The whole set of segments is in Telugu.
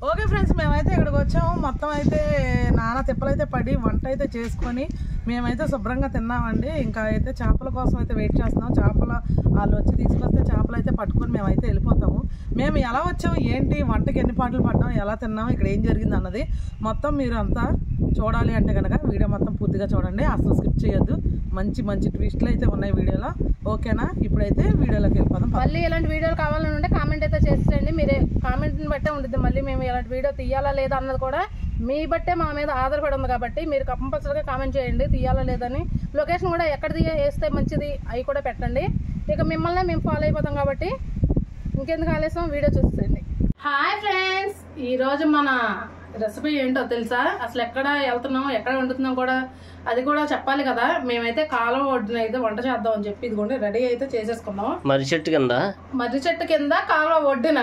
ఓకే ఫ్రెండ్స్, మేమైతే ఇక్కడికి వచ్చాము. మొత్తం అయితే నానా తిప్పలైతే పడి వంట అయితే చేసుకొని మేమైతే శుభ్రంగా తిన్నామండి. ఇంకా అయితే చేపల కోసం అయితే వెయిట్ చేస్తున్నాం. చేపలు వాళ్ళు వచ్చి తీసుకొస్తే చేపలు అయితే పట్టుకొని మేమైతే వెళ్ళిపోతాము. మేము ఎలా వచ్చాము, ఏంటి, వంటకి ఎన్ని పాటలు పడ్డాం, ఎలా తిన్నాం, ఇక్కడ ఏం జరిగింది అన్నది మొత్తం మీరు అంతా చూడాలి అంటే కనుక వీడియో మొత్తం పూర్తిగా చూడండి, అసలు స్కిప్ చేయొద్దు. మంచి మంచి ట్విస్ట్లు అయితే ఉన్నాయి వీడియోలో. ఓకేనా, ఇప్పుడైతే వీడియోలోకి వెళ్ళిపోదాం. మళ్ళీ ఇలాంటి వీడియోలు కావాలని ఉంటే కామెంట్ అయితే చేసేయండి. మీరే కామెంట్ని బట్టే ఉంటుంది. మళ్ళీ మేము ఇలాంటి వీడియో తీయాలా లేదా అన్నది కూడా మీ బట్టే మా మీద ఆధారపడి ఉంది కాబట్టి మీరు కంపల్సరీగా కామెంట్ చేయండి తీయాలా లేదని. లొకేషన్ కూడా ఎక్కడ వేస్తే మంచిది అవి కూడా పెట్టండి. ఇక మిమ్మల్ని మేము ఫాలో అయిపోతాం కాబట్టి ఇంకెందుకు ఆలస్యం, వీడియో చూసేయండి. హాయ్ ఫ్రెండ్స్, ఈరోజు మన రెసిపీ ఏంటో తెలుసా? అసలు ఎక్కడ వెళ్తున్నాం, ఎక్కడ వండుతున్నాం కూడా అది కూడా చెప్పాలి కదా. మేమైతే కాలువ ఒడ్డున అయితే వంట చేద్దాం అని చెప్పి ఇదిగోండి రెడీ అయితే చేసేసుకున్నాం. మర్రి చెట్టు కింద కాలువ ఒడ్డున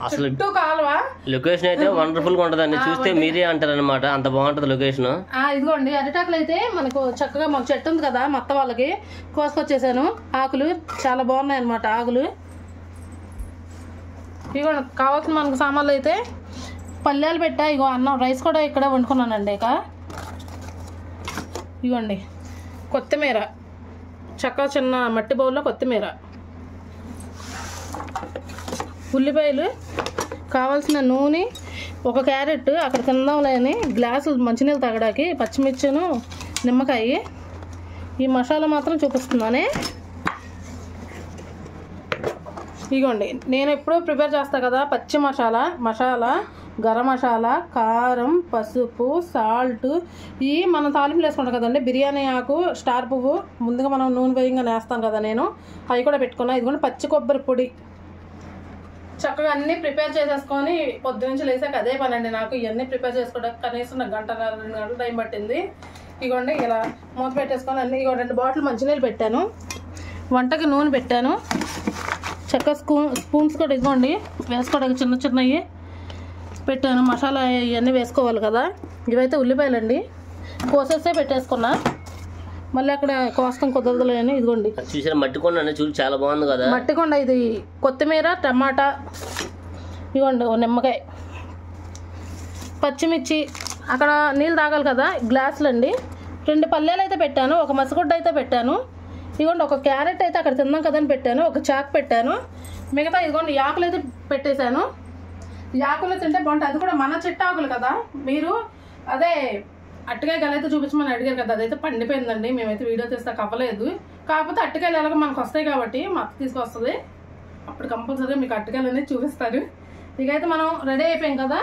అసలు కాలువ. లొకేషన్ అయితే వండర్ఫుల్ గా ఉంటదండి, చూస్తే మీరే అంటారు అనమాట, అంత బాగుంటది లొకేషన్. ఇదిగోండి అరిటాకులు అయితే మనకు చక్కగా మాకు చెట్టు ఉంది కదా, మొత్త వాళ్ళకి కోసుకొచ్చేసాను. ఆకులు చాలా బాగున్నాయి అనమాట ఆకులు. ఇదిగోండి కావాల్సిన మనకు సామాన్లు అయితే పల్లెలు పెట్టా. ఇగో అన్నం రైస్ కూడా ఇక్కడ వండుకున్నానండి. ఇక ఇవ్వండి కొత్తిమీర, చక్కగా చిన్న మట్టి బౌల్లో కొత్తిమీర, ఉల్లిపాయలు, కావాల్సిన నూనె, ఒక క్యారెట్ అక్కడ తిందాంలేని గ్లాసులు మంచినీళ్ళు తాగడానికి, పచ్చిమిర్చిను, నిమ్మకాయ. ఈ మసాలా మాత్రం చూపిస్తున్నానే. ఇదిగోండి నేను ఎప్పుడూ ప్రిపేర్ చేస్తాను కదా, పచ్చి మసాలా, గరం మసాలా, కారం, పసుపు, సాల్ట్, ఇవి మనం తాలింపులు వేసుకుంటాం కదండి. బిర్యానీ ఆకు, స్టార్ పువ్వు ముందుగా మనం నూనె వేయంగా వేస్తాం కదా, నేను అవి కూడా పెట్టుకున్నా. ఇదిగోండి పచ్చి కొబ్బరి పొడి. చక్కగా అన్నీ ప్రిపేర్ చేసేసుకొని పొద్దునుంచి లేసాక అదే పని అండి నాకు. ఇవన్నీ ప్రిపేర్ చేసుకోవడానికి కనీసం నాకు 1-2 గంటల టైం పట్టింది. ఇదిగోండి ఇలా మూత పెట్టేసుకొని అన్నీ. ఇగో 2 బాటిల్ మంచినీళ్ళు పెట్టాను, వంటకి నూనె పెట్టాను, చక్కగా స్పూన్స్ కూడా ఇదిగోండి వేసుకోవడానికి చిన్న చిన్నవి పెట్టాను. మసాలా ఇవన్నీ వేసుకోవాలి కదా. ఇవైతే ఉల్లిపాయలండి కోసేస్తే పెట్టేసుకున్నా, మళ్ళీ అక్కడ కోస్తాం కుదరదులే అని. ఇదిగోండి చూసారా మట్టి కొండ, చూసి చాలా బాగుంది కదా మట్టి కొండ. ఇది కొత్తిమీర, టమాటా, ఇదిగోండి ఓ నిమ్మకాయ, పచ్చిమిర్చి, అక్కడ నీళ్ళు తాగాలి కదా, గ్లాసులు అండి. 2 పల్లెలు అయితే పెట్టాను, ఒక మసగుడ్డ అయితే పెట్టాను. ఇదిగోండి ఒక క్యారెట్ అయితే అక్కడ తిన్నాం కదని పెట్టాను, ఒక చాక్ పెట్టాను. మిగతా ఇదిగోండి ఆకులు అయితే పెట్టేశాను. ఆకులు తింటే బాగుంటుంది, అది కూడా మన చెట్టు ఆకులు కదా. మీరు అదే అట్టకాయ గలైతే చూపించమని అడిగారు కదా, అదైతే పండిపోయిందండి. మేమైతే వీడియో తీస్తే అవ్వలేదు. కాకపోతే అట్టకాయలు ఎలాగో మనకు వస్తాయి కాబట్టి మా అత్త తీసుకొస్తుంది, అప్పుడు కంపల్సరీగా మీకు అట్టకాయలు అనేది చూపిస్తారు. ఇకైతే మనం రెడీ అయిపోయాం కదా,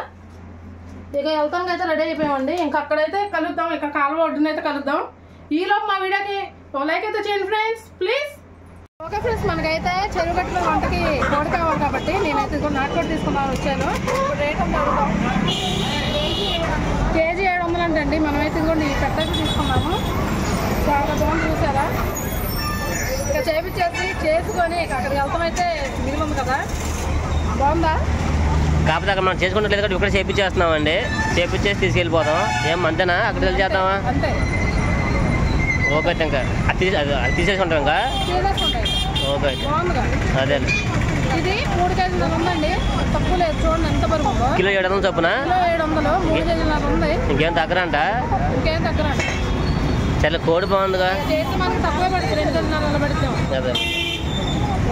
ఇక వెళ్తానికి అయితే రెడీ అయిపోయామండి. ఇంకా అక్కడైతే కలుద్దాం, ఇక్కడ కాలువ ఒడ్డునైతే కలుద్దాం. ఈలోపు మా వీడియోకి లైక్ అయితే చేయండి ఫ్రెండ్స్ ప్లీజ్. ఓకే ఫ్రెండ్స్, మనకైతే చెరువు గట్టులో వంటకి కోడి కావాలి కాబట్టి నేనైతే ఇదిగో నాటుకోడి తీసుకున్నాను వచ్చాను. ఇప్పుడు రేట్ ఉంది అడుగుతాం. కేజీ 700 అంటండి. మనమైతే ఇదిగోండి పెట్టకి తీసుకున్నాము. చాలా బాగుంది చూసారా. ఇక చేసుకొని ఇక అక్కడికి వెళ్తామైతే మిగిలి ఉంది కదా, బాగుందా? కాకపోతే అక్కడ మనం చేసుకున్నట్లేదు కాబట్టి ఇక్కడ చేపించేస్తున్నామండి. చేపించేసి తీసుకెళ్ళిపోతాం. ఏం అంతేనా, అక్కడ వెళ్ళి చేద్దామా? అంతే. ఓకే ఇంకా అది తీసేసుకుంటాం ఇంకా. ఓకే అదే ఇది 3 కేజీలు ఉందండి, తక్కువ లేదు. చూడండి ఎంత బరువు, కిలో 700 చొప్పున. కిలో 700, 3 కేజీలు ఉంది. ఇంకేం తగ్గరంట? ఇంకేం తగ్గరంట. చాలా కోడి బాగుందిగా, చేతి మనకి తక్కువ పడుతుంది. 2 కేజీలు పెడతాం. అదే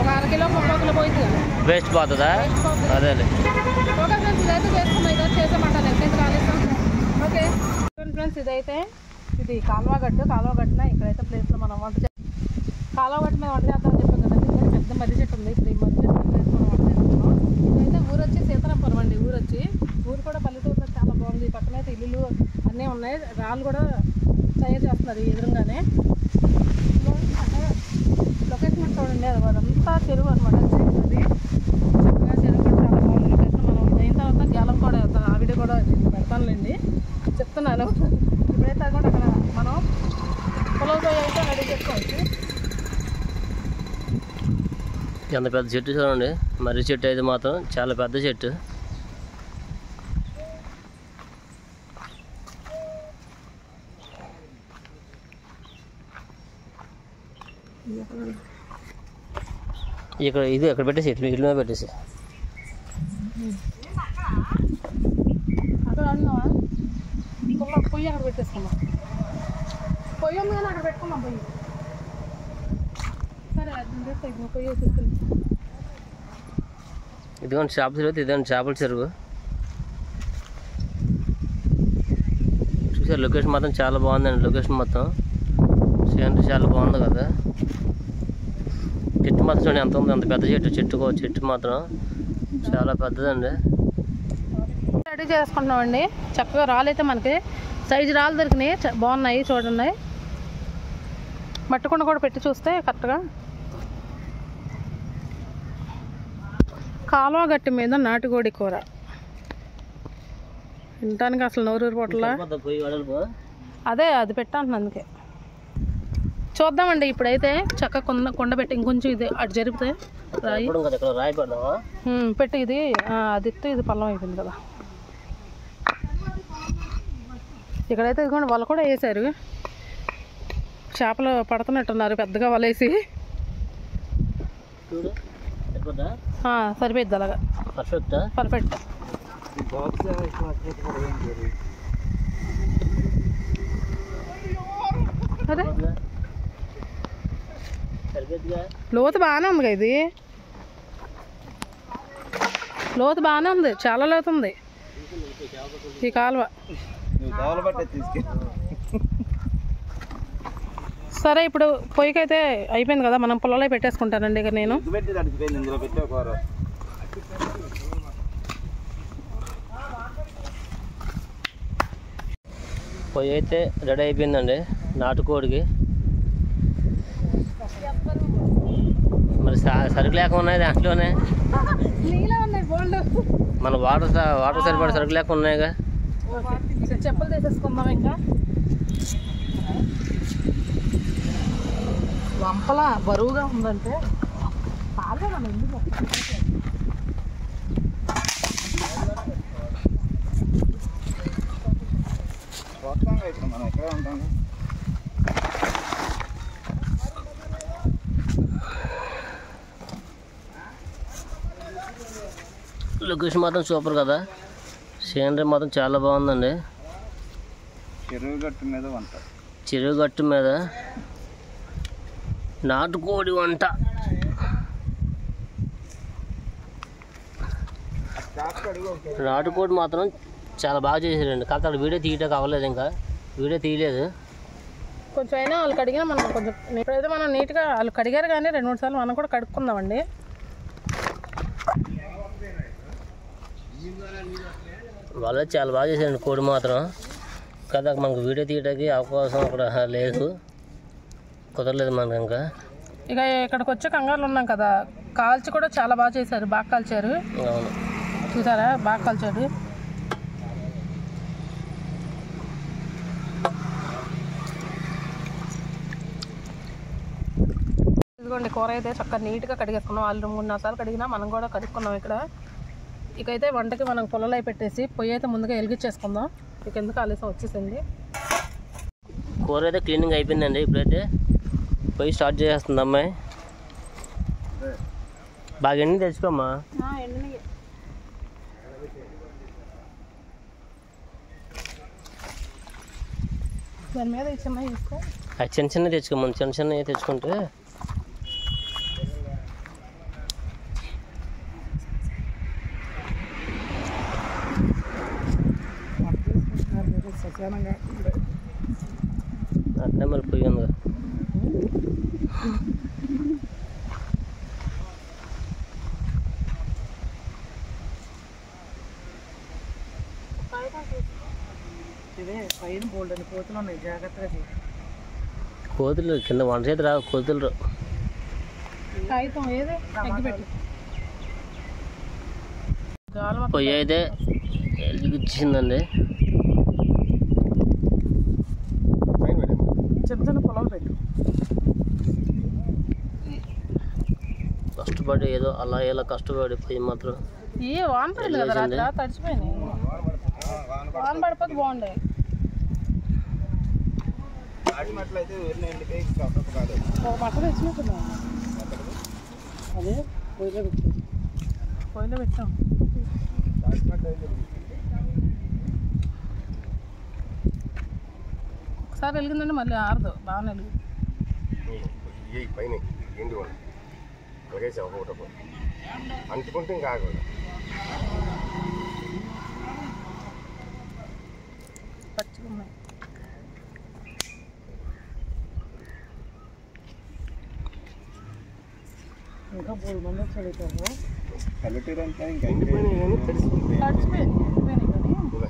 ఒక 1/2 కిలో 3 కిలో పోయింది, వేస్ట్ పోతుందా? అదే ఓకే ఫ్రెండ్స్, ఇదైతే చేసుకున్నాం. ఇదైతే చేసామంటాను ఎంత కాలేదు. ఓకే ఫ్రెండ్స్, ఇది కాలువగట్టున ఇక్కడైతే ప్లేస్లో మనం కాలువగట్టు మీద వంట చేద్దామని చెప్పాం కదండి. ఇక్కడ పెద్ద మర్రి చెట్టు ఉంది. ఇప్పుడు ఈ మర్రి చెట్టు ప్లేస్ మనం వంట చేస్తున్నాం. ఇదైతే ఊరు వచ్చి సీతారాంపురం అండి. ఊరు కూడా పల్లెటూరులో చాలా బాగుంది. ఈ పక్కన అయితే ఇల్లులు అన్నీ ఉన్నాయి. రాళ్ళు కూడా తయారు చేస్తున్నారు ఎదురుగానే. లొకేషన్ చూడండి, అదంతా చెరువు అనమాట. అది చక్కగా చెరువు కూడా చాలా బాగుంది లొకేషన్. మనం అయిన తర్వాత గ్యాలం కూడా ఆవిడ కూడా పెడతానులేండి, చెప్తున్నాను. ఇప్పుడైతే కూడా అక్కడ మనం పొలంతో అయితే రెడీ చేసుకోవచ్చు. ఎంత పెద్ద చెట్టు చూడండి, మర్రి చెట్టు అయితే మాత్రం చాలా పెద్ద చెట్టు. ఇక్కడ ఇది ఎక్కడ పెట్టేసి ఇట్లా పెట్టేసి అక్కడ అన్నావా పొయ్యి అక్కడ పెట్టేసుకున్నాం. పొయ్యి ఉంది కానీ అక్కడ పెట్టుకున్నాం పొయ్యి. సరే అది పొయ్యి తీసుకెళ్ళి. ఇదిగోండి చేపల చెరువు, ఇదిగోండి చేపల చెరువు. చూసారు లొకేషన్ మాత్రం చాలా బాగుందండి. లొకేషన్ మొత్తం సీనరీ చాలా బాగుంది కదా. చెట్టు మాత్రం చూడండి ఎంత ఉంది, అంత పెద్ద చెట్టు మాత్రం చాలా పెద్దదండి. రెడీ చేసుకుంటున్నామండి. చక్కగా రాళ్ళు అయితే మనకి సైజు రాళ్ళు దొరికినాయి, బాగున్నాయి చూడండి. మట్టుకుండా కూడా పెట్టి చూస్తే కరెక్ట్గా. కాలువ గట్టి మీద నాటుకోడి కూర తినడానికి అసలు నోరూరు పొట్టలా. అదే అది పెట్టాను అందుకే. చూద్దామండి ఇప్పుడైతే చక్కగా కొండ పెట్టి ఇంకొంచెం ఇది అటు జరిపితే రాయి పెట్టి ఇది అది ఇది పల్లం అయిపోయింది కదా. ఇక్కడైతే ఇదిగోండి వల కూడా వేసారు. చేపలు పడుతున్నట్టున్నారు పెద్దగా వలేసి. సరిపోద్ది అలాగా, పర్ఫెక్ట్. అదే లోతు బాగానే ఉంది, ఇది లోతు బాగానే ఉంది, చాలా లోతు ఉంది ఈ కాలువ. సరే ఇప్పుడు పొయ్యికైతే అయిపోయింది కదా, మనం పొలంలో పెట్టేసుకుంటానండి. ఇక నేను పొయ్యి అయితే రెడీ అయిపోయిందండి నాటుకోడికి. మరి సరుకు లేక ఉన్నాయి దాంట్లోనే. మన వాటర్ సరిపడే సరుకు లేక ఉన్నాయిగా. చెప్పులు తీసేసుకుందాం. ఇంకా వంపల బరువుగా ఉందంటే మనం ఎందుకు మనం ఎక్కడే ఉంటాం. లొకేషన్ మాత్రం సూపర్ కదా, సీనరీ మాత్రం చాలా బాగుందండి. చెరువు గట్టు మీద నాటుకోడి వంట. నాటుకోడి మాత్రం చాలా బాగా చేశారండి. కాకపోతే అక్కడ వీడియో తీయటం అవ్వలేదు, ఇంకా వీడియో తీయలేదు. కొంచెం అయినా వాళ్ళు కడిగినా మనం కొంచెం ఇప్పుడైతే మనం నీట్గా వాళ్ళు కడిగారు కానీ 2-3 సార్లు మనం కూడా కడుక్కుందామండి. వాళ్ళు చాలా బాగా చేశారండి కోడి మాత్రం. కదా మనకు వీడియో తీయడానికి అవకాశం అక్కడ లేదు, కుదరలేదు మనకు. ఇంకా ఇక ఇక్కడికి వచ్చి కంగారులు ఉన్నాం కదా, కాల్చి కూడా చాలా బాగా చేశారు, బాగా కాల్చారు. అవును చూసారా, బాగా కాల్చాడు. ఇదిగోండి కూర అయితే చక్కగా నీట్గా కడిగేసుకున్నాం. వాళ్ళు 3-4 సార్లు కడిగినా మనం కూడా కడుక్కున్నాం ఇక్కడ. ఇకైతే వంటకి మనం పొలంలో పెట్టేసి పొయ్యి అయితే ముందుగా వెలిగించేసుకుందాం. ఇక ఎందుకు ఆలస్యం వచ్చేసింది. కూర అయితే క్లీనింగ్ అయిపోయిందండి. ఇప్పుడైతే పొయ్యి స్టార్ట్ చేసేస్తుంది అమ్మాయి. బాగా ఎండి తెచ్చుకోమ్మా. దాని మీద చిన్నవి తీసుకో. అది చిన్న చిన్నవి తెచ్చుకోమని, చిన్న చిన్నవి తెచ్చుకుంటే అట్లే మరి పొయ్యి ఉంది. ఇదే పైన బోల్డని కోతులు ఉన్నాయి, జాగ్రత్తగా చేయి. కోతులు కింద వంట చేతి రావు, కోతులు రావు. పొయ్యి అయితే వెలిగించిందండి. చిన్న చిన్న పొలాలు పెట్టు. కష్టపడి ఏదో అలా ఇలా కష్టపడి పొయ్యి మాత్రం వాన పడింది కదా, రాత్రి తడిచిపోయినాయి. వాన పడిపోతే బాగుండే. ఒక మట్ట తెచ్చినట్టున్నా, అదే పొయ్యిలో పెట్టాం. ఒకసారి వెలిగిందంటే మళ్ళీ ఆరదు, బాగానే వెలుగుతుంది. ఈ పైన ఎండి వాళ్ళు అలాగేసి ఒకటి అంటుకుంటే ఇంకా ఆగదు. పచ్చిగా ఉన్నాయి. ఇంకా 3 మంది చదువుతారు. పల్లెటూరు అంటే ఇంకా తడిచిపోయింది, ఎండిపోయినాయి కానీ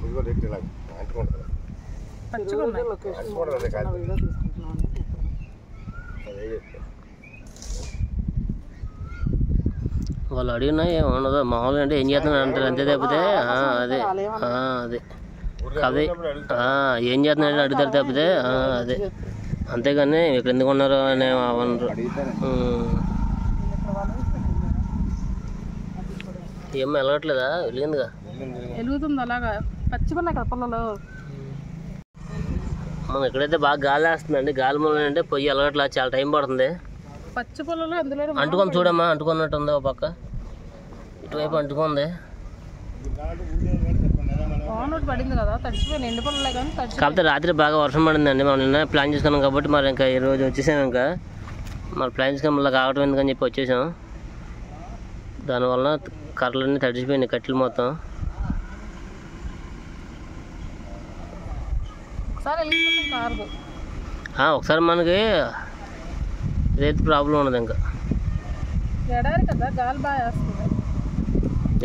ఇదిగో రెట్టి ఇలా అంటుకుంటుంది. పచ్చిగా ఉన్నాయి. అంటుకోవడం అదే కాదు. వీడియో తీసుకుంటున్నాను. అదే చెప్తాను. వాళ్ళు అడిగినా ఏమన్నదో మామూలుగా అంటే ఏం చేస్తున్నాడు అంటారు అంతే తప్పితే అదే అదే అదే ఏం చేస్తున్నాడు అడుగుతారు తప్పితే అదే, అంతేగాని ఇక్కడ ఎందుకు ఉన్నారు అని అవనరు. ఏమో వెళ్ళట్లేదా? వెలిగిందిగా, వెలుగుతుంది అలాగా. పచ్చిగా ఉన్నాయి కదా పొలంలో. మనం ఎక్కడైతే బాగా గాలి వేస్తుందండి, గాలి మూలం అంటే పొయ్యి వెళ్ళట్లా, చాలా టైం పడుతుంది. పచ్చి పొలంలో అందులో అంటుకొని చూడమ్మా, అంటుకున్నట్టు ఉంది ఒక పక్క, ఇటువైపు అంటుకుంది. వానోటి పడింది కదా, తడిచిపోయినాయి. ఎండి పొలంలో కానీ తడిచి. కాకపోతే రాత్రి బాగా వర్షం పడిందండి, మనం నిన్న ప్లాన్ చేసుకున్నాం కాబట్టి మరి ఇంకా ఈరోజు వచ్చేసాం. ఇంకా మరి ప్లాన్ చేసుకుని మళ్ళీ కావటం ఎందుకని చెప్పి వచ్చేసాం. దానివల్ల కర్రలన్నీ తడిచిపోయినాయి, కట్టెలు మొత్తం. ఒకసారి వెలిగింది ఇంకా ఆరదు. ఒకసారి మనకి ఇదైతే ప్రాబ్లం ఉండదు. ఇంకా ఎడారి కదా, గాలి బాగా వేస్తుంది.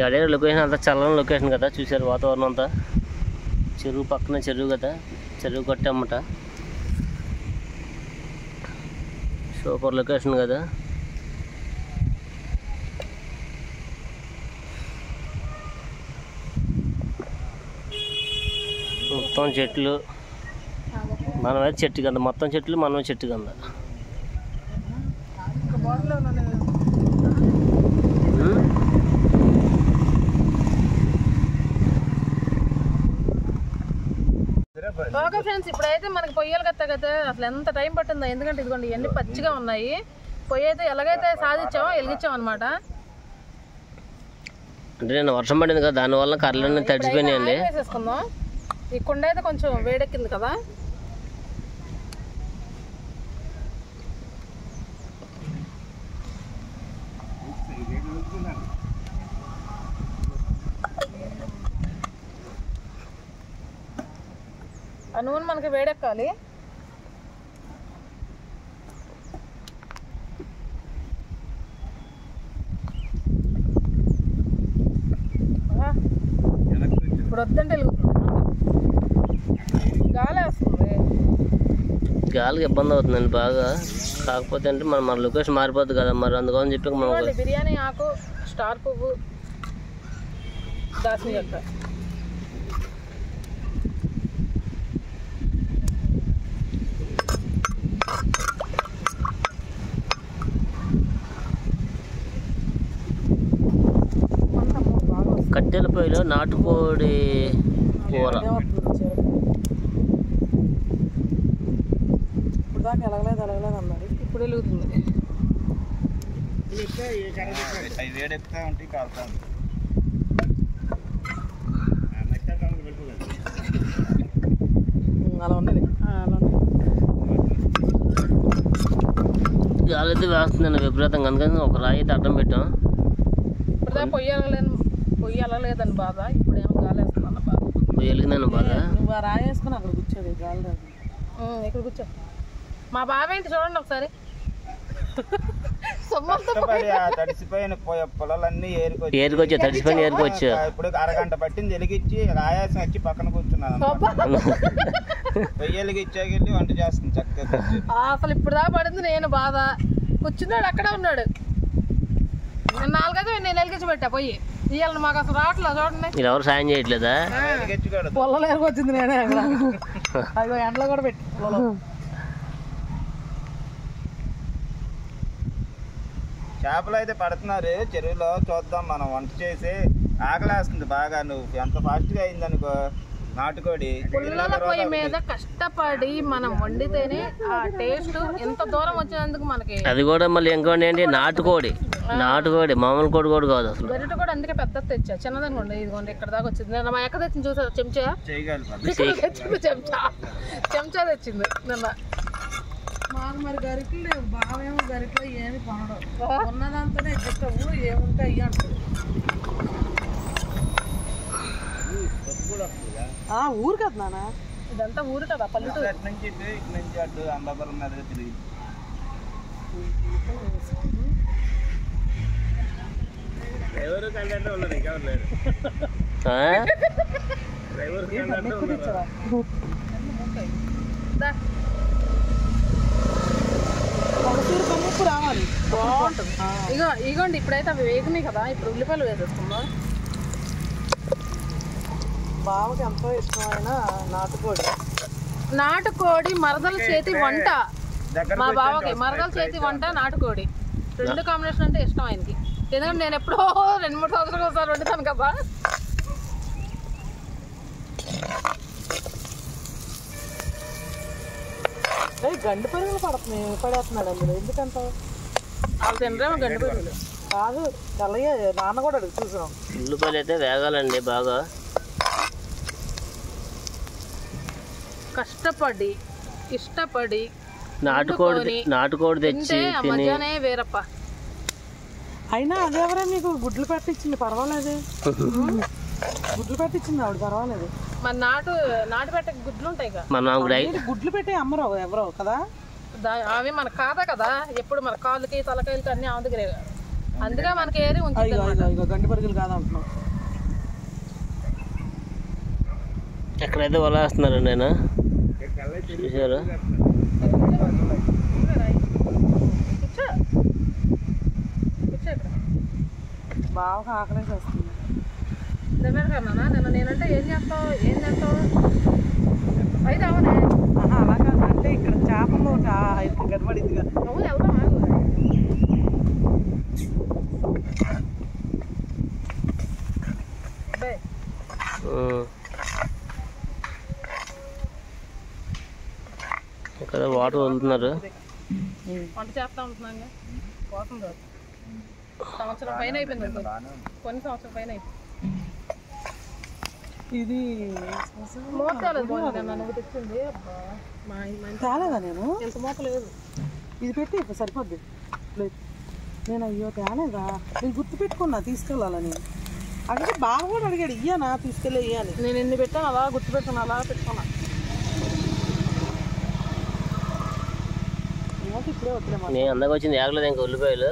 అడే లొకేషన్ అంతా చల్లని లొకేషన్ కదా, చూసారు వాతావరణం అంతా. చెరువు పక్కన చెరువు కదా, చెరువు కట్టమ్మట, సూపర్ లొకేషన్ కదా. మొత్తం చెట్లు, మనమైతే చెట్టు కింద, మొత్తం చెట్లు మనం చెట్టు కింద. ఓకే ఫ్రెండ్స్, ఇప్పుడైతే మనకి పొయ్యలు కదా అసలు ఎంత టైం పట్టిందో. ఎందుకంటే ఇదిగోండి ఇవన్నీ పచ్చిగా ఉన్నాయి. పొయ్యి అయితే ఎలాగైతే సాధించామో వెలిగించాం అనమాట. అంటే నేను వర్షం పడింది కదా, దానివల్ల కర్రలన్నీ తడిచిపోయినాయండి. వేసేసుకుందాం. ఈ కుండ అయితే కొంచెం వేడెక్కింది కదా. ఆ నూనె మనకి వేడెక్కాలి. ఇప్పుడు వద్దంటే వెలుగుతుంది, గాలి వేస్తుంది. గాలికి ఇబ్బంది అవుతుందండి బాగా. కాకపోతే అంటే మన లొకేషన్ మారిపోద్ది కదా, మరి అందుకని చెప్పి మనం బిర్యానీ ఆకు, స్టార్ పువ్వు, దాల్చిన చెక్క. కట్టెల పొయ్యిలో నాటుకోడి కూర. ఇప్పుడు దాకా ఎలగలేదు అన్నారు, ఇప్పుడు వెలుగుతుంది. వేడెక్కుతా ఉంటే కాలుతా ఉంటుంది. అలా ఉన్నది. గాలి అయితే వేస్తుందండి విపరీతంగా, అందుకని ఒక రాయి అయితే అడ్డం పెట్టాం. ఇప్పుడు పొయ్యి వెళ్ళలేదని బాధ, ఇప్పుడు ఏమో గాలి వేస్తుందన్న బాధ. వెలిగిందని బాధ. నువ్వు ఆ రాయి వేసుకుని అక్కడ కూర్చోదు, గాలి రాదు. ఇక్కడ కూర్చో. మా బాబాయ్ ఏంటి చూడండి ఒకసారి. తడిసిపోయిన పొలాలన్నీ ఏరుకొచ్చా, తడిసిపోయిన ఏరుకొచ్చా. ఇప్పుడు అరగంట పట్టింది వెలిగించి ఆయాసం వచ్చి పక్కన కూర్చున్నాను. పొయ్యి వెలిగించాకెళ్ళి వంట చేస్తుంది చక్కగా. అసలు ఇప్పుడు దా పడింది, నేను బాధ. కూర్చున్నాడు అక్కడే ఉన్నాడు. నేను 4 అయితే నేను వెలిగించి పెట్టా పొయ్యి. ఇవాళ మాకు అసలు రావట్లేదు చూడండి. మీరు ఎవరు సాయం చేయట్లేదా? పొలంలో వచ్చింది నేనే అక్కడ. అదిగో ఎండలో కూడా పెట్టి పొలంలో. చేపలు అయితే పడుతున్నారు చెరువులో, చూద్దాం. మనం వంట చేసి ఆకలేస్తుంది బాగా. నువ్వు ఎంత ఫాస్ట్గా అయిందనుకో నాటుకోడి పుల్లల పొయ్యి మీద కష్టపడి మనం వండితేనే ఆ టేస్ట్ ఎంత దూరం వచ్చినందుకు మనకి. అది కూడా మళ్ళీ ఇంకోటి ఏంటి, నాటుకోడి మామూలు కోడి కూడా కాదు అసలు. గరిట కూడా అందుకే పెద్ద తెచ్చా, చిన్నదాన్ని కొండ ఇదిగోండి ఇక్కడ దాకా వచ్చింది. నేను మా ఎక్క తెచ్చింది చూసా, చెంచా చెంచా తెచ్చింది నిన్న. మాకు మరి గరిటలు లేవు, బావేమో గరిటలో ఏమి కొనడం, ఉన్నదంతానే ఎక్కిస్తావు, ఏముంటే అయ్యి అంటారు. ఊరు కదా నాన్న, ఇదంతా ఊరు కదా, పల్లెటూరు. అటు నుంచి ఇటు నుంచి అటు అంబాపురం మీదగా తిరిగి ఎవరు కండక్టర్ ఉన్నారు, ఇంకెవరు లేరు. డ్రైవర్ కండక్టర్ ఉన్నారు. రావాలి బాగుంటుంది. ఇగోండి ఇప్పుడైతే అవి వేగినాయి కదా, ఇప్పుడు ఉల్లిపాయలు వేసేసుకుందాం. బావకి ఎంతో ఇష్టమైన నాటుకోడి మరదల చేతి వంట. మా బావకి మరదల చేతి వంట నాటుకోడి రెండు కాంబినేషన్ అంటే ఇష్టం ఆయనకి. ఎందుకంటే నేను ఎప్పుడో 2-3 సంవత్సరాలు ఒకసారి వండుతాను కదా. గండి పరుగులు పడేస్తున్నాడు అందులో, ఎందుకంత వాళ్ళు తినరేమో గండి పరుగులు కాదు. తెల్లయ్య నాన్న కూడా అడుగు చూసాం. ఉల్లిపాయలు అయితే వేగాలండి బాగా. కష్టపడి ఇష్టపడి నాటుకోడి తెచ్చి మజానే వేరప్ప. అయినా అదేవరే మీకు గుడ్లు పెట్టించింది, పర్వాలేదు. గుడ్లు పెట్టించింది ఆవిడ, పర్వాలేదు. మరి నాటు పెట్టే గుడ్లు ఉంటాయి కదా, గుడ్లు పెట్టే అమ్మరు ఎవరో కదా, అవి మనకు కాదా కదా, ఎప్పుడు మన కాళ్ళకి తలకాయలకి అన్ని ఆమె దగ్గరే, అందుకే మనకి ఏరి ఉంచుతుంది. గండి పరుగులు కాదా అంటున్నాం. ఎక్కడైతే వలేస్తున్నారు నేను చూసారు. బాగా ఆకలేసి వస్తుంది. కన్నా నిన్న నేనంటే ఏం చేస్తావు అయితే అవనే అలాగా అంటే ఇక్కడ చేపల్లో గడబడింది కదా. అవును వెళ్దాం ఆగు. ఇక్కడ వాటర్ వదులుతున్నారు. వంట చేస్తా ఉంటున్నాం కోసం కాదు, సంవత్సరం పైన అయిపోయింది, కొన్ని సంవత్సరం పైన అయిపోయింది. ఇది మోతాలేదు నువ్వు తెచ్చింది. తేలేదా నేను, ఎంత మోత లేదు. ఇది పెట్టి సరిపోద్ది. నేను అయ్యో తేలేదా, నేను గుర్తు పెట్టుకున్నా తీసుకెళ్ళాలని. అడిగితే బాగా కూడా అడిగాడు, ఇయ్యానా తీసుకెళ్ళి ఇయ్యాలి. నేను ఎన్ని పెట్టాను అలా గుర్తు పెట్టుకున్నా, అలా పెట్టుకున్నా. ఇప్పుడే వద్దులే, నేను అందరికి వచ్చింది ఏగలేదు ఇంకా ఉల్లిపాయలు.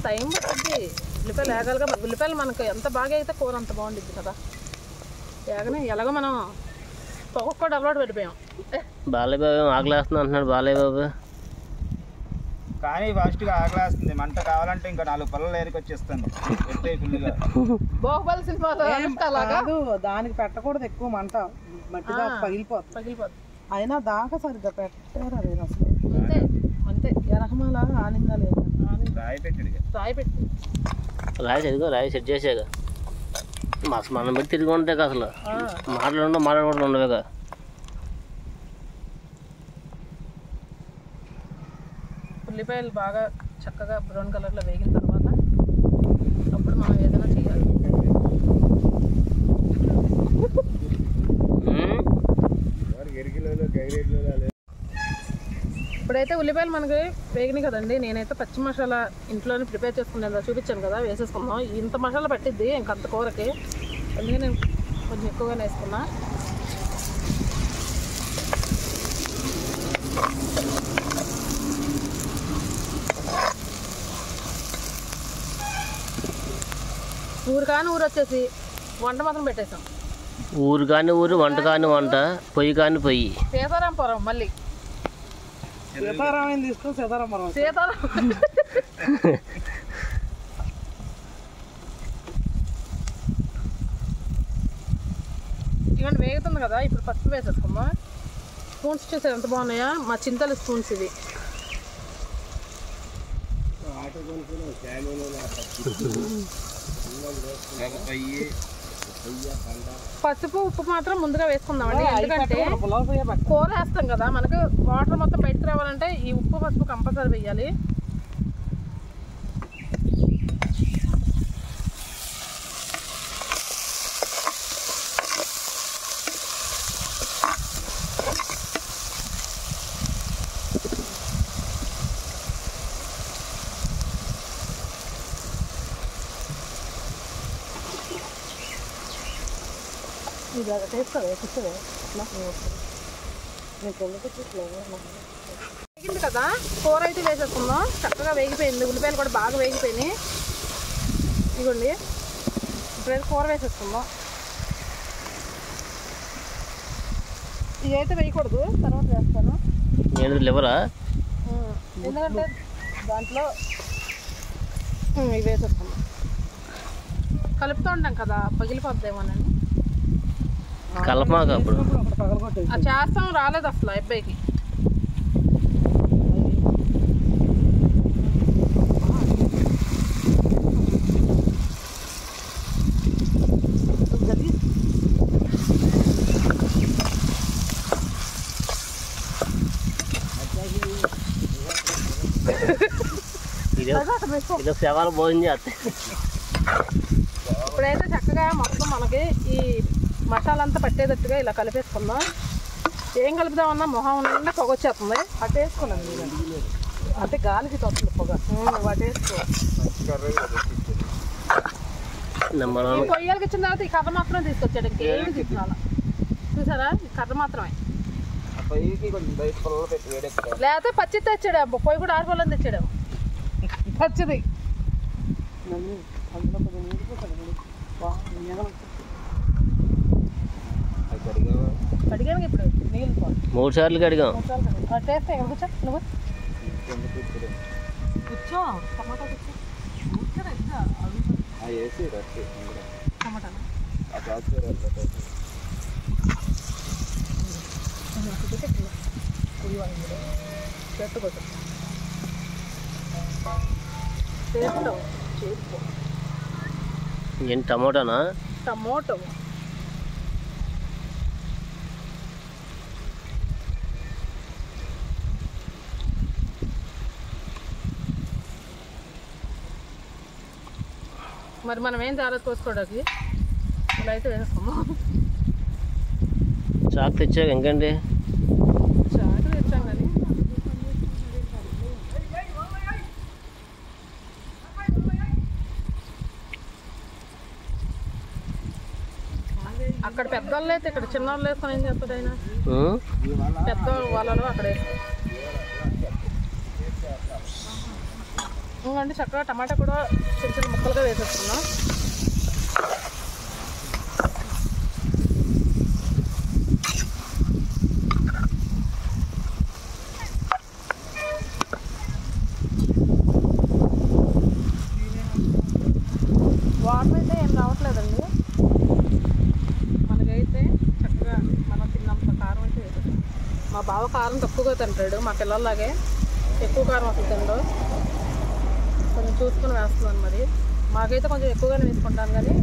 టైం పడుతుంది, ఉల్లిపాయలు ఏగాలిగా. ఉల్లిపాయలు మనకు ఎంత బాగా అయితే కూర అంత బాగుంటుంది కదా. ఏగనే ఎలాగో మనం ఒక్కొక్క డబ్బులు పెట్టిపోయాం. బాలయ్య బాబు ఆకలేస్తున్నా అంటున్నాడు బాలయ్య బాబు. కానీ ఫాస్ట్గా ఆకలేస్తుంది, మంట కావాలంటే ఇంకా 4 పళ్ళలు ఏరికి వచ్చేస్తుంది. బాహుబలి సినిమాలో కాదు, దానికి పెట్టకూడదు ఎక్కువ మంట, మట్టిగా పగిలిపోతుంది. అయినా దాకా సరిగ్గా పెట్టారు అది అసలు. అంతే అంతే, ఎరకమాల ఆలిందా లేదా, రాయి పెట్టి రాయి సెట్ చేసాక మనం పెట్టి తిరిగి ఉంటాయి అసలు. మాట్లాడకుండా ఉండవేగా. ఉల్లిపాయలు బాగా చక్కగా బ్రౌన్ కలర్లో వేగిన తర్వాత అప్పుడు మనం ఏదైనా చేయాలి. ఇప్పుడైతే ఉల్లిపాయలు మనకి వేగినాయి కదండి. నేనైతే పచ్చి మసాలా ఇంట్లోనే ప్రిపేర్ చేసుకునేదా చూపించాను కదా, వేసేసుకున్నాం. ఇంత మసాలా పట్టిద్ది ఇంకంత కూరకి, అందుకే నేను కొంచెం ఎక్కువగానే వేసుకున్నా. ఊరు కాని ఊరు వచ్చేసి వంట మాత్రం పెట్టేసాం. ఊరు కాని ఊరు, వంట కాని వంట, పొయ్యి కాని పొయ్యి. సీతారాంపురం మళ్ళీ సీతారామం తీసుకొని సీతారామపురం. ఇవన్నీ వేగుతుంది కదా, ఇప్పుడు పసుపు వేసేసుకుందాం. స్పూన్స్ చూసారు ఎంత బాగున్నాయా, మా చింతలు స్పూన్స్ ఇవి. పసుపు ఉప్పు మాత్రం ముందుగా వేసుకుందామండి, ఎందుకంటే కూర వేస్తాం కదా, మనకు వాటర్ మొత్తం బయటకు రావాలంటే ఈ ఉప్పు పసుపు కంపల్సరీ వేయాలి. ఇది వేగింది కదా, కూర అయితే వేసేసుకుందాం. చక్కగా వేగిపోయింది, ఉల్లిపాయలు కూడా బాగా వేగిపోయినాయి. ఇదిగోండి, ఇప్పుడైతే కూర వేసేసుకుందాం. ఇదైతే వేయకూడదు, తర్వాత వేస్తాను. లివరా? ఎందుకంటే దాంట్లో ఇవి వేసేసుకుందాం. కలుపుతూ ఉంటాం కదా, పగిలిపోద్దేమోనండి. కలపమాక అప్పుడు అది చేస్తాం, రాలేదు అసలు అబ్బాయికి. ఇది శవాలు భోజనం చేస్తాయి. ఇప్పుడైతే చక్కగా మొత్తం మనకి ఈ మసాలా అంతా పట్టేటట్టుగా ఇలా కలిపేసుకుందాం. ఏం కలుపుదామన్నా మొహం నిండా పొగ వచ్చేస్తుంది. పట్టేసుకున్నాను అంటే గాలికి తొస్తుంది పొగ, పట్టేసుకో. పొయ్యాలకి ఇచ్చిన తర్వాత ఈ కర్ర మాత్రమే తీసుకొచ్చాడు, ఇంకేమి తీసుకున్నా. చూసారా, ఈ కర్ర మాత్రమే. లేకపోతే పచ్చి తెచ్చాడు, పొయ్యి కూడా ఆరిపోవాలని తెచ్చాడు. పచ్చిది అడిగాను ఇప్పుడు నీళ్ళు 3 సార్లు కడిగాం. టేస్ట్ కూర్చో, నువ్వు కూర్చో. టమాటా టమాటా ఏంటి టమోటానా? టమోటో మరి మనం ఏం జాగ్రత్త కోసుకోవడానికి ఇలా అయితే వేసేస్తాము. చాకు తెచ్చాక ఇంకండి చాకు తెచ్చాం కానీ అక్కడ పెద్దవాళ్ళు అయితే ఇక్కడ చిన్నవాళ్ళు వేసుకొని ఏం చేస్తారు ఆయన? పెద్ద వాళ్ళలో అక్కడ ఇంకంటే చక్కగా టమాటా కూడా చిన్న చిన్న ముక్కలుగా వేసేస్తున్నాం. వాటర్ అయితే ఏం రావట్లేదండి, మనకైతే చక్కగా మనం తిన్నంత కారం అయితే వేసేస్తాం. మా బావ కారం తక్కువగా తింటాడు, మా పిల్లల్లాగే ఎక్కువ కారం అసలు తిండు. కొంచెం చూసుకొని వేస్తున్నాను, మరి మాకైతే కొంచెం ఎక్కువగానే వేసుకుంటాను. కానీ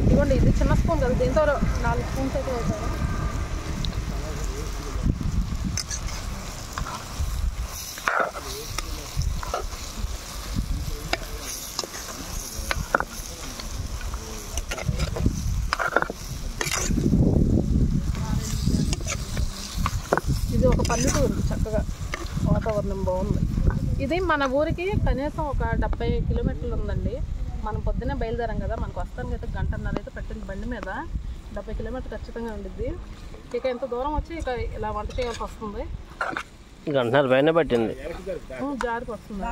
ఇదిగోండి, ఇది చిన్న స్పూన్ కదా, దీంతో 4 స్పూన్స్ అయితే వేసాను. ఇది ఒక పల్లెటూరు, చక్కగా వాతావరణం బాగుంది. ఇది మన ఊరికి కనీసం ఒక 70 కిలోమీటర్లు ఉందండి. మనం పొద్దున్నే బయలుదేరాం కదా, మనకు వస్తానికి అయితే 1.5 గంట అయితే పట్టింది బండి మీద. 70 కిలోమీటర్లు ఖచ్చితంగా ఉండిద్ది. ఇక ఎంత దూరం వచ్చి ఇక ఇలా వంట చేయాల్సి వస్తుంది. 1.5 గంటల పైన పట్టింది, జారికి వస్తుంది.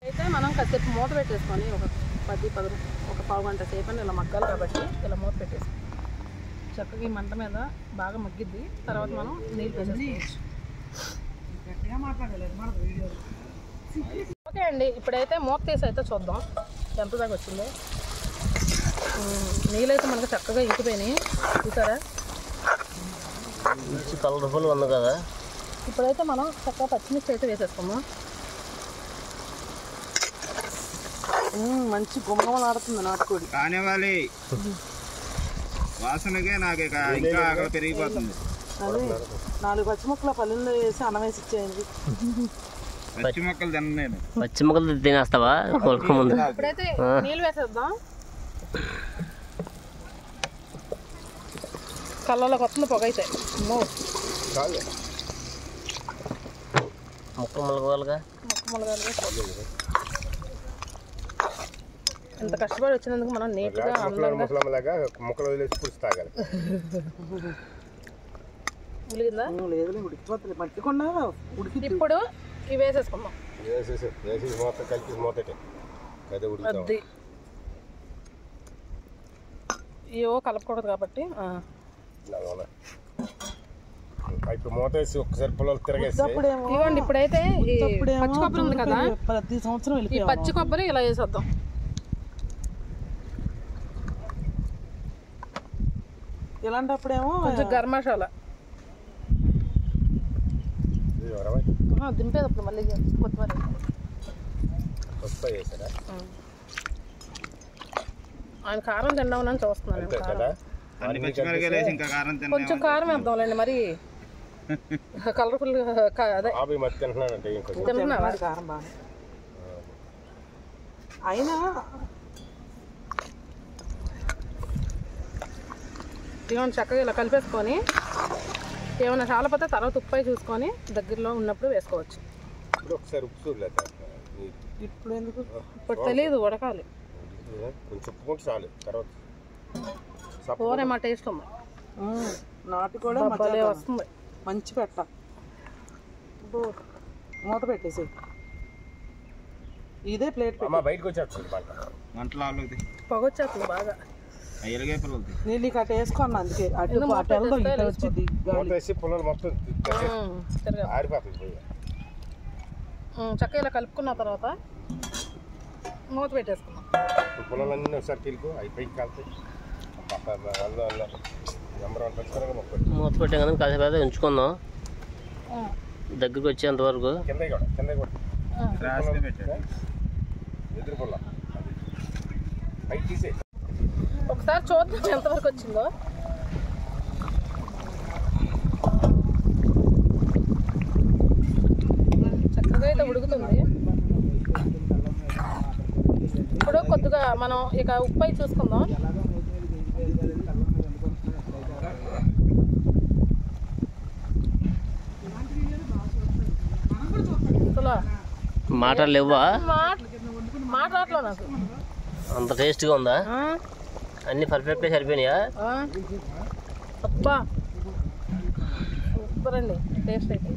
అయితే మనం కాసేపు మూత పెట్టేసుకొని ఒక 10-15 గంట సేపు అని ఇలా మగ్గాలి కాబట్టి ఇలా మూత పెట్టేసుకో. చక్కగా ఈ మంట మీద బాగా మగ్గిద్ది. తర్వాత మనం నీళ్ళు వేసేసుకోవచ్చు. ఓకే అండి, ఇప్పుడైతే మూత తీసి అయితే చూద్దాం ఎంత దాకా వచ్చిందో. నీళ్ళైతే మనకు చక్కగా ఇంకిపోయినాయి, చూసారా? కలర్ఫుల్ ఉంది కదా. ఇప్పుడైతే మనం చక్కగా పచ్చిమిర్చి అయితే వేసేసుకుందాం. మంచి గుమ్మలాడుతుంది నాటుకోడి. కానివ్వాలి వాసనకే నాకు ఇక ఇంకా ఆకలి పెరిగిపోతుంది. అదే 4 పచ్చి ముక్కలు పల్లెల్లో వేసి అన్నం వేసి ఇచ్చేయండి. పచ్చి మొక్కలు తిన్న నేను. పచ్చి మొక్కలు తినేస్తావా కొలక ముందు? ఇప్పుడైతే నీళ్ళు వేసేద్దాం. కళ్ళలోకి వస్తుంది పొగ అయితే. ముక్క మొలగలుగా ఇంత కష్టపడి వచ్చినందుకు మనం నీట్గా అందంగా ముక్కలు వదిలేసి పులుసు తాగాలి. ఉలిగిందా? లేదు ఉడికిపోతుంది పట్టుకుండా ఉడికి. ఇప్పుడు ఇవి వేసేసుకుందాం. వేసి మూత కలిపి మూతటే అదే ఉడుకుతాం. అది ఇవో కలపకూడదు కాబట్టి ఇప్పుడు మూత వేసి ఒక్కసారి పొలాలు తిరగేసి ఇవ్వండి. ఇప్పుడైతే పచ్చి కొబ్బరి ఉంది కదా, ప్రతి సంవత్సరం ఈ పచ్చి కొబ్బరి ఇలా వేసేద్దాం. ఇలాంటప్పుడేమో కొంచెం గరం మసాలా దింపేటప్పుడు మళ్ళీ కొత్తిమీర వేసారా? ఆయన కారం తిందామని చూస్తున్నాను. అన్ని పచ్చిమిరకాయలు వేసి ఇంకా కారం తిన్నా. కొంచెం కారం వేద్దాంలేండి, మరి కలర్ఫుల్ అదే తింటున్నావా? కారం బాగా అయినా ఇవన్నీ చక్కగా ఇలా కలిపేసుకొని ఏమైనా చాలపోతే తర్వాత ఉప్పు చూసుకొని దగ్గరలో ఉన్నప్పుడు వేసుకోవచ్చు. ఇప్పుడు ఎందుకు? ఇప్పుడు తెలియదు, ఉడకాలి. కూర మా టేస్ట్ ఉంది. నాటు కూడా భలే వస్తుంది. మంచి పెట్ట మూత పెట్టేసి ఇదే ప్లేట్ బయటకు వచ్చేస్తుంది మంటలు ఆలుగుతాయి, పొగ వచ్చేస్తుంది బాగా. ఎలుగే పిల్లలు నేను నీకు అటు వేసుకున్నా, అందుకే అటు వచ్చింది పొలాలు మొత్తం ఆరిపోతుంది. చక్కగా ఇలా కలుపుకున్న తర్వాత మూత పెట్టేసుకున్నాం. పొలాలన్నీ ఒకసారి తెలుగు అవి పైకి కాలుతాయి. మూత పెట్టాం కదా కాసేపు అయితే ఉంచుకుందాం దగ్గరికి వచ్చేంత వరకు. ఎదురు పొలం పైకి తీసే ఒకసారి చూద్దాం ఎంతవరకు వచ్చిందో. చక్కగా అయితే ఉడుకుతుంది. ఇప్పుడు కొద్దిగా మనం ఇక ఉప్పు అయి చూసుకుందాం. మాటలు లేవా? మాట్లాడలో నాకు అంత టేస్ట్గా ఉందా? అన్ని పర్ఫెక్ట్గా సరిపోయినాయా? అబ్బా సూపర్ అండి టేస్ట్ అయితే.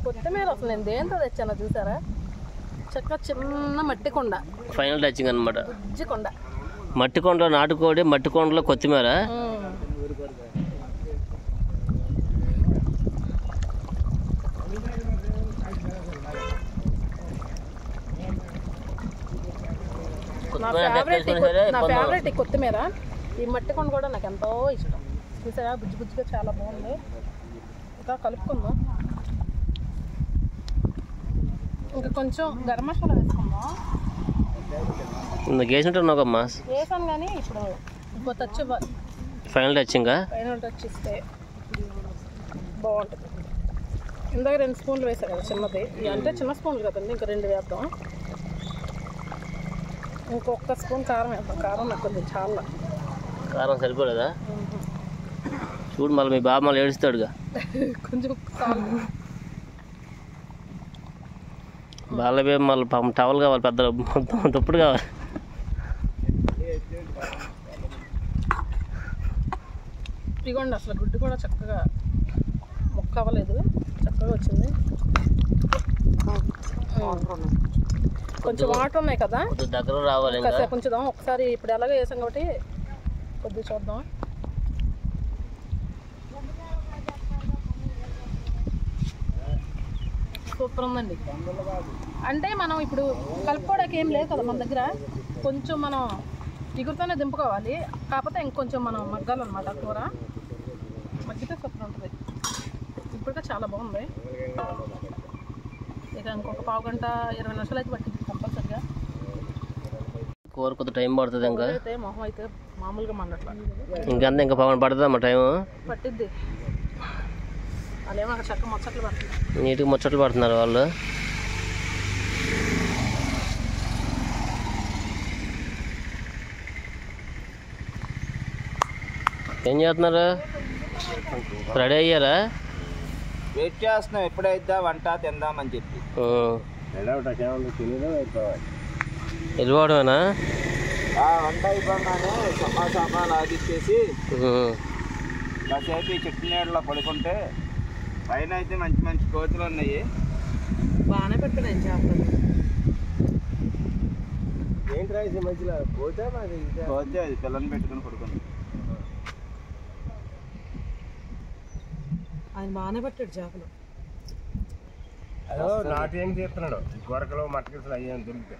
కొత్తిమీర అసలు నేను దేంతో తెచ్చానో చూసారా? చక్కగా చిన్న మట్టి కొండ, ఫైనల్ టచింగ్ అనమాట. బుజ్జి కొండ, మట్టి కొండలో నాటుకోడి, మట్టి కొండలో కొత్తిమీర. నా ఫేవరెట్ కొత్తిమీర. ఈ మట్టి కొండ కూడా నాకు ఎంతో ఇష్టం. చూసారా బుజ్జి బుజ్జిగా చాలా బాగుంది. ఇంకా కలుపుకుందాం. ఇంకా కొంచెం గరం మసాలా వేసుకుందాం. వేసుంటున్నావమ్మా? వేసాను కానీ ఇప్పుడు ఇంకో టచ్ ఇవ్వాలి. Final touching. ఫైనల్ టచ్ ఇస్తే బాగుంటుంది. ఇందాక 2 స్పూన్లు వేసాను కదా చిన్నది, అంటే చిన్న స్పూన్లు కదండి, ఇంకా 2 వేద్దాం. ఇంకొక స్పూన్ కారం వేద్దాం. కారం నాకు కొంచెం చాలా. కారం సరిపోలేదా? చూడు మళ్ళీ మీ బాబు మళ్ళీ ఏడుస్తాడుగా. కొంచెం బాలబే మళ్ళీ పాపం టవల్ కావాలి, పెద్ద దుప్పుడు కావాలి. ఇదిగోండి అసలు గుడ్డు కూడా చక్కగా ముక్క అవ్వలేదు, చక్కగా వచ్చింది. కొంచెం వాటర్ ఉన్నాయి కదా, దగ్గర రావాలి. కాసేపు ఉంచుదాం. ఒకసారి ఇప్పుడు ఎలాగో వేసాం కాబట్టి కొద్దిగా చూద్దాం. సూపర్ ఉందండి. అంటే మనం ఇప్పుడు కలుపుకోవడానికి ఏం లేదు కదా మన దగ్గర, కొంచెం మనం ఇగురుతోనే దింపుకోవాలి. కాకపోతే ఇంకొంచెం మనం మగ్గాలన్నమాట. కూర మగ్గితే సూపర్ ఉంటుంది. ఇప్పటికే చాలా బాగుంది. ఇక ఇంకొక 1/2 గంట 20 నిమిషాలు అయితే పట్టింది కంపల్సరిగా. కూర కొద్ది టైం పడుతుంది ఇంకా. అయితే మొహం అయితే మామూలుగా మండట్లా. ఇంకంతా ఇంకా పవన్ పడుతుందమ్మా టైం. పట్టిద్ది. వాళ్ళేమో అక్కడ చక్క ముచ్చట్లు పడుతుంది. నీట్గా ముచ్చట్లు పడుతున్నారు వాళ్ళు. ఏం చేస్తున్నారు? రెడీ అయ్యారా? వెయిట్ చేస్తున్నాం ఎప్పుడైద్దా వంట తిందామని చెప్పి. వెళ్ళిపోవడమేనా? వంట అయిపోగానే సామాన్లు ఆదిచ్చేసి కాసేపు ఈ చెట్టు నీడలో పడుకుంటే పైన అయితే మంచి మంచి కోతులు ఉన్నాయి. బాగానే పెట్టాను చేపలు. ఏంటి రాసి మధ్యలో పోతే అది పిల్లని పెట్టుకుని పడుకుంది. ఆయన బాగానే పెట్టాడు చేపలు. అదో నాటు ఏం తీస్తున్నాడు గొరకలు మట్టకిసలు అయ్యాను దొరికితే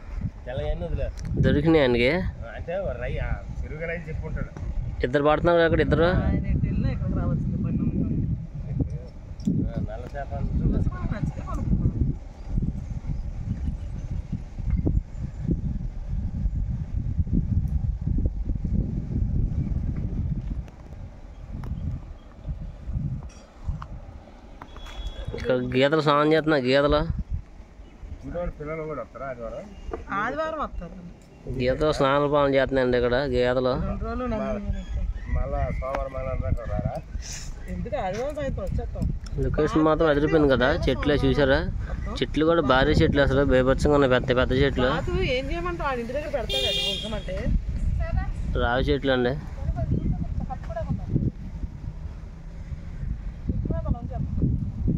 తెల్లగానే వదిలేదు. దొరికినాయి ఆయనకి. అంటే రై పెరుగు రై చెప్పుకుంటాడు. ఇద్దరు పడుతున్నారు అక్కడ ఇద్దరు. ఆయన ఎటు వెళ్ళినా ఇక్కడికి రావాల్సింది బండి నల్ల చేప నచ్చితే కొనుక్కున్నాం. ఇక్కడ గీతలు స్నానం చేస్తున్నా. గీతలు పిల్లలు కూడా వస్తారా ఆదివారం వస్తారు. గీతలు స్నానాలు పాలన చేస్తున్నాయండి ఇక్కడ గీతలు. 2 రోజులు మళ్ళా సోమవారం మంగళవారం రారా? ఎందుకు ఆదివారం సాయంత్రం వచ్చేస్తాం. లొకేషన్ మాత్రం అదిరిపోయింది కదా. చెట్లే చూసారా? చెట్లు కూడా భారీ చెట్లు, అసలు బేభత్సంగా ఉన్నాయి. పెద్ద పెద్ద చెట్లు. ఏం చేయమంటావు? వాడి ఇంటి దగ్గర పెడతాడు ఉంచమంటే. రావి చెట్లు అండి.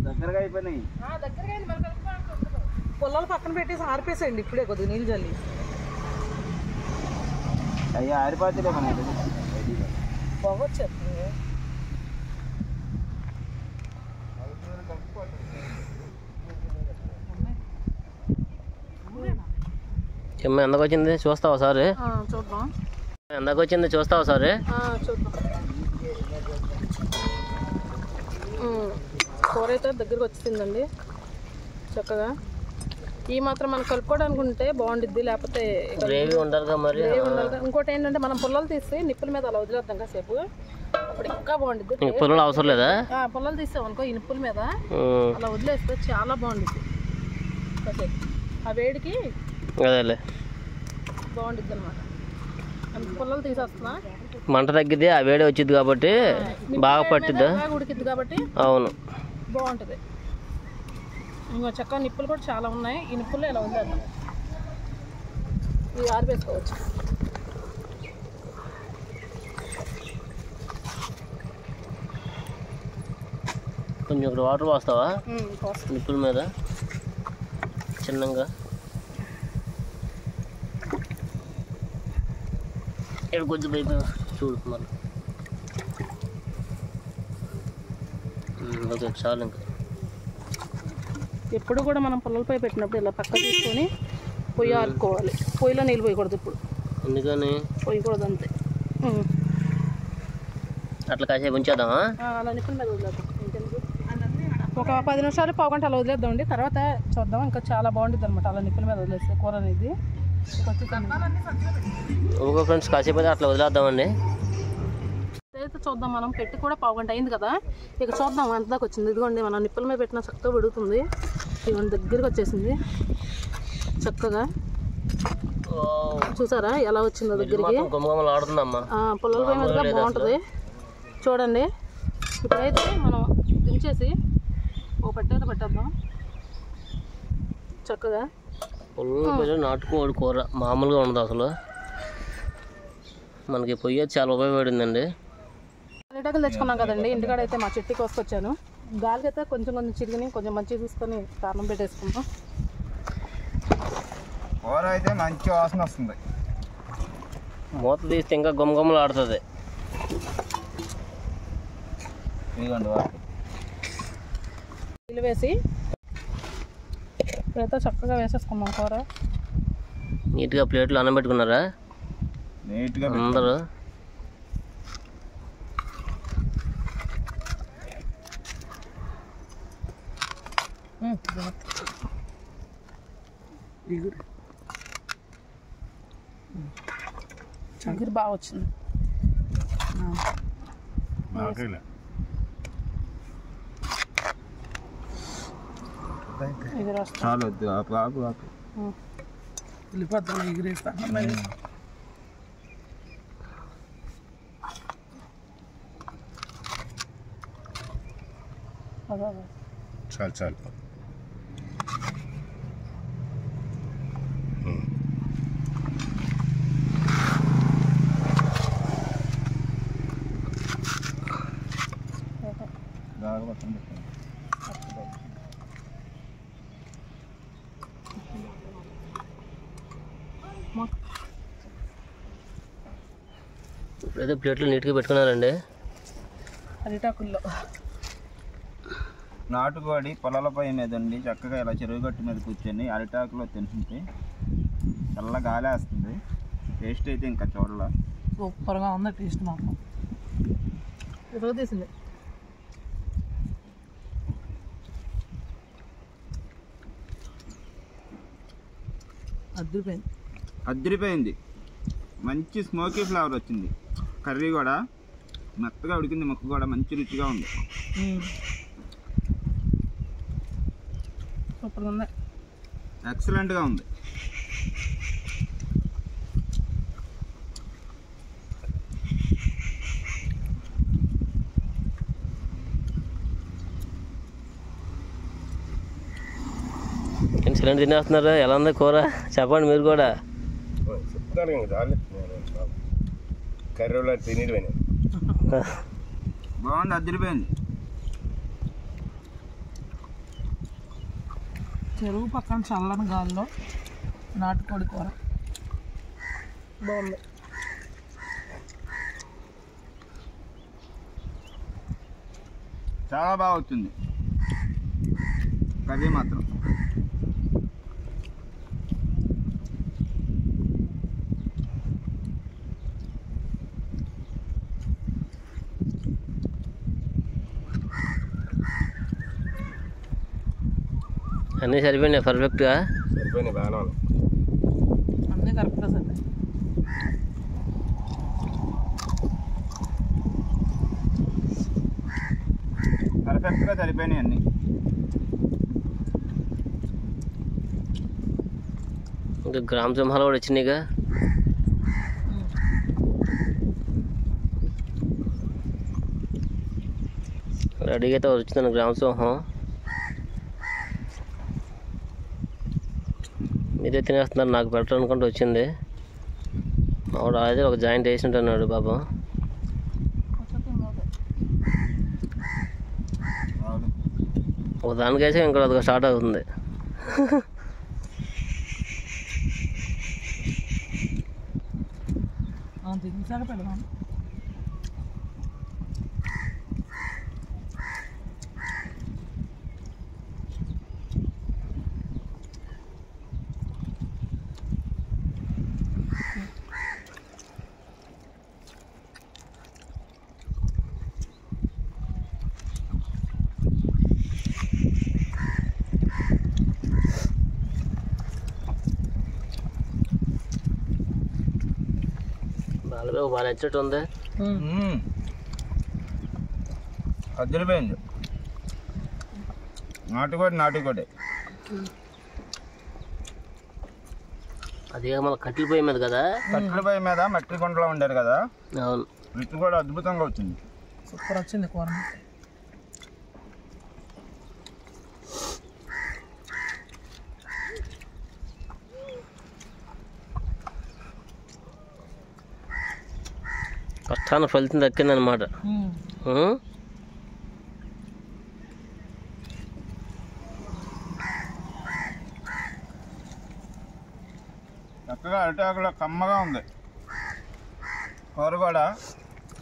దగ్గరగా అయిపోయినాయి. పొలాలు పక్కన పెట్టేసి ఆరిపేసేయండి ఇప్పుడే కొద్దిగా నీళ్ళు చల్లి. అయ్యా ఆరిపోతలే మన బాగొచ్చేస్తుంది. చెమ్మ ఎంతకు వచ్చింది చూస్తావా సార్? చూద్దాం. ఎంతకు వచ్చింది చూస్తావా సార్? చూద్దాం. కూర అయితే దగ్గరకు వచ్చిందండి చక్కగా. ఈ మాత్రం మనం కలుపుకోవడానికి ఉంటే బాగుండిద్ది, లేకపోతే గ్రేవీ ఉండాలిగా మరి. ఉండాలి. ఇంకోటి ఏంటంటే మనం పుల్లలు తీసి నిప్పుల మీద అలా వదిలేద్దాం కాసేపు, అప్పుడు ఇంకా బాగుండిద్ది. పుల్లలు అవసరం లేదా? పుల్లలు తీసాం అనుకో ఈ నిప్పుల మీద అలా వదిలేస్తే చాలా బాగుండిద్ది. కాసేపు ఆ వేడికి అదేలే బాగుండిద్ది అనమాట. పుల్లలు తీసేస్తున్నా. మంట తగ్గిద్ది, ఆ వేడి వచ్చింది కాబట్టి బాగా పట్టిద్దా? బాగా ఉడికిద్ది కాబట్టి అవును బాగుంటుంది. ఇంకో చక్కగా నిప్పులు కూడా చాలా ఉన్నాయి. ఈ నిప్పుల్లో ఇలా వదిలేద్దాం. ఇవి ఆరిపేసుకోవచ్చు. కొంచెం ఇక్కడ వాటర్ పోస్తావా నిప్పుల మీద చిన్నగా? ఇక్కడ కొంచెం పైపు చూడు మళ్ళీ. ఓకే చాలు. ఇంకా ఎప్పుడు కూడా మనం పుల్లలపై పెట్టినప్పుడు ఇలా పక్క తీసుకొని పొయ్యి ఆరుకోవాలి. పొయ్యిలో నీళ్ళు పోయకూడదు. ఇప్పుడు ఎందుకని పోయకూడదు అంతే. అట్లా కాసేపు ఉంచేద్దామా? అలా నిప్పుల మీద వదిలేద్దాం. ఒక 10 నిమిషాలు పావుగంట అలా వదిలేద్దామండి. తర్వాత చూద్దాం. ఇంకా చాలా బాగుంటుంది అనమాట అలా నిప్పుల మీద వదిలేస్తే కూర అనేది. ఓకే ఫ్రెండ్స్, కాసేపు అయితే అట్లా వదిలేద్దామండి. అయితే చూద్దాం. మనం పెట్టి కూడా పావుగంట అయింది కదా. ఇక చూద్దాం ఎంత దాకా వచ్చింది. ఇదిగోండి మనం నిప్పుల మీద పెట్టిన చక్కగా విడుగుతుంది. ఇదిగోండి దగ్గరికి వచ్చేసింది చక్కగా. చూసారా ఎలా వచ్చిందో దగ్గరికి? పుల్లల పొయ్యి మీదుగా బాగుంటుంది చూడండి. ఇప్పుడైతే మనం దించేసి ఓ పట్టేది పెట్టేద్దాం చక్కగా. నాటుకోడి కూర మామూలుగా ఉండదు అసలు. మనకి పొయ్యి చాలా ఉపయోగపడిందండి. అరిటాకులు తెచ్చుకున్నాం కదండి. ఇంటికాడ అయితే మా చెట్టు కోసుకొచ్చాను. గాలికైతే కొంచెం కొంచెం చిరిగిని కొంచెం మంచిగా తీసుకొని కారణం పెట్టేసుకుంటాం. కూర అయితే మంచి వాసన వస్తుంది. మూత తీస్తే ఇంకా గుమ్మగుమ్మలు ఆడుతుంది. ఇదిగోండి నీళ్ళు వేసి ఇప్పుడైతే చక్కగా వేసేసుకున్నాం కూర. నీట్గా ప్లేట్లు అన్నం పెట్టుకున్నారా నీట్గా అందరూ? చగిరి బాగా వచ్చింది. ఎగిరి వస్తుంది. చాలు వద్దు ఆపు ఆపు ఆపు. వెళ్ళిపోతాను ఎగిరేస్తాను మరి. చాలు చాలు. బాగా పట్టండి. ఇప్పుడైతే ప్లేట్లు నీట్గా పెట్టుకున్నారండి. అరిటాకుల్లో నాటుకోడి పొలాలపై మీద ఉండి చక్కగా ఇలా చెరువు గట్టు మీద కూర్చొని అరిటాకులో తింటుంటే చల్ల గాలి వేస్తుంది. టేస్ట్ అయితే ఇంకా చూడాల. సూపర్గా ఉంది టేస్ట్ మాత్రం. ఇదిగో తీసింది. అదిరిపోయింది. మంచి స్మోకీ ఫ్లేవర్ వచ్చింది. కర్రీ కూడా మెత్తగా ఉడికింది. ముక్క కూడా మంచి రుచిగా ఉంది. సూపర్గా ఉంది. ఎక్సలెంట్గా ఉంది. సిలిండర్ తినేస్తున్నారు. ఎలా ఉంది కూర చెప్పండి మీరు కూడా. చెప్తాను ఇంకా చాలు. కర్రీలో తినేటివైనా బాగుంది. అదిరిపోయింది. చెరువు పక్కన చల్లని గాల్లో నాటుకోడి కూర బాగుంది. చాలా బాగా వచ్చింది కర్రీ మాత్రం. అన్నీ సరిపోయినాయి పర్ఫెక్ట్గా. సరిపోయినాయి బాగానే ఉన్నాయి. అన్నీ కరెక్ట్గా సరే. పర్ఫెక్ట్గా సరిపోయినాయి అన్నీ. ఇంకా గ్రామ సింహాలు కూడా వచ్చినాయిగా. రెడీగా అయితే వచ్చిందండి గ్రామ సింహం. మీరే తినేస్తున్నారు. నాకు బెటర్ అనుకుంటూ వచ్చింది. ఆవిడ అయితే ఒక జాయింట్ వేసి ఉంటున్నాడు పాపం. ఒక దానికి వేసి ఇంకో అదొక స్టార్ట్ అవుతుంది. దిగుసాక పెడదాం. బాగా బాగా నచ్చినట్టు ఉంది. అదిరిపోయింది. నాటుకోడి అదే మన కట్టెల పొయ్యి మీద కదా. కట్టెల పొయ్యి మీద మట్టి కొండలో ఉండారు కదా. అవును. రుచి కూడా అద్భుతంగా వచ్చింది. సూపర్ వచ్చింది కూర. కష్టాన్ని ఫలితం దక్కిందనమాట. చక్కగా అరిటాకులో కమ్మగా ఉంది. కూర కూడా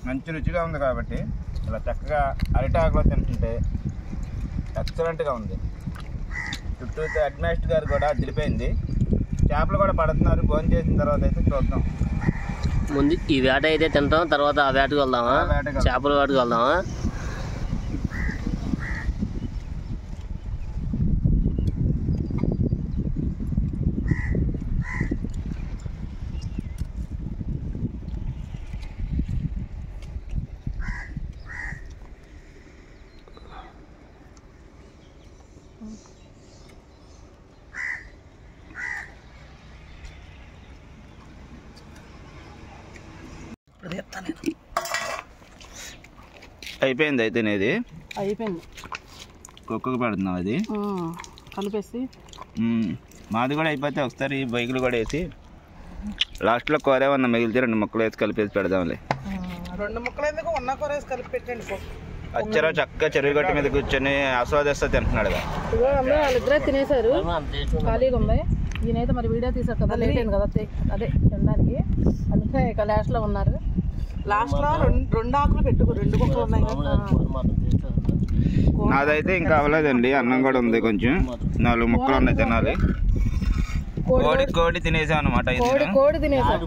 మంచి రుచిగా ఉంది కాబట్టి ఇలా చక్కగా అరిటాకులో తింటుంటే ఎక్సలెంట్గా ఉంది. చుట్టూ అడ్మినిస్ట్రేటర్ గారు కూడా అదిరిపోయింది. చేపలు కూడా పడుతున్నారు. భోజనం చేసిన తర్వాత అయితే చూద్దాం. ముందు ఈ వేట అయితే తింటాం, తర్వాత ఆ వేటకు వెళ్దామా, చేపల వేటకు వెళ్దామా. అయిపోయింది అయితే ఇది అయిపోయింది. కుక్కకు పెడుతున్నాం అది కలిపేసి మాది కూడా అయిపోతే ఒకసారి బైకులు కూడా వేసి లాస్ట్లో కూర ఏమన్నా మిగిలితే 2 ముక్కలు వేసి కలిపేసి పెడదాంలే. 2 ముక్కలు ఎందుకు ఉన్న కూర వేసి కలిపి పెట్టండి. అచ్చరా చక్కగా చెరువు గట్టు మీద కూర్చొని ఆస్వాదిస్తా తింటున్నాడు. వాళ్ళిద్దరే తినేశారు, ఖాళీగా ఉంది. ఈయనైతే మరి వీడియో తీసారు కదా, లేట్ అయింది కదా అదే తినడానికి, అందుకే ఇక లాస్ట్లో ఉన్నారు. లాస్ట్లో 2 ఆకులు పెట్టుకో, 2 ముక్కలు ఉన్నాయి కదా. నాదైతే ఇంకా అవ్వలేదండి, అన్నం కూడా ఉంది, కొంచెం 4 ముక్కలు ఉన్నాయి తినాలి. కోడి తినేసాం అనమాట. కోడి తినేసాం,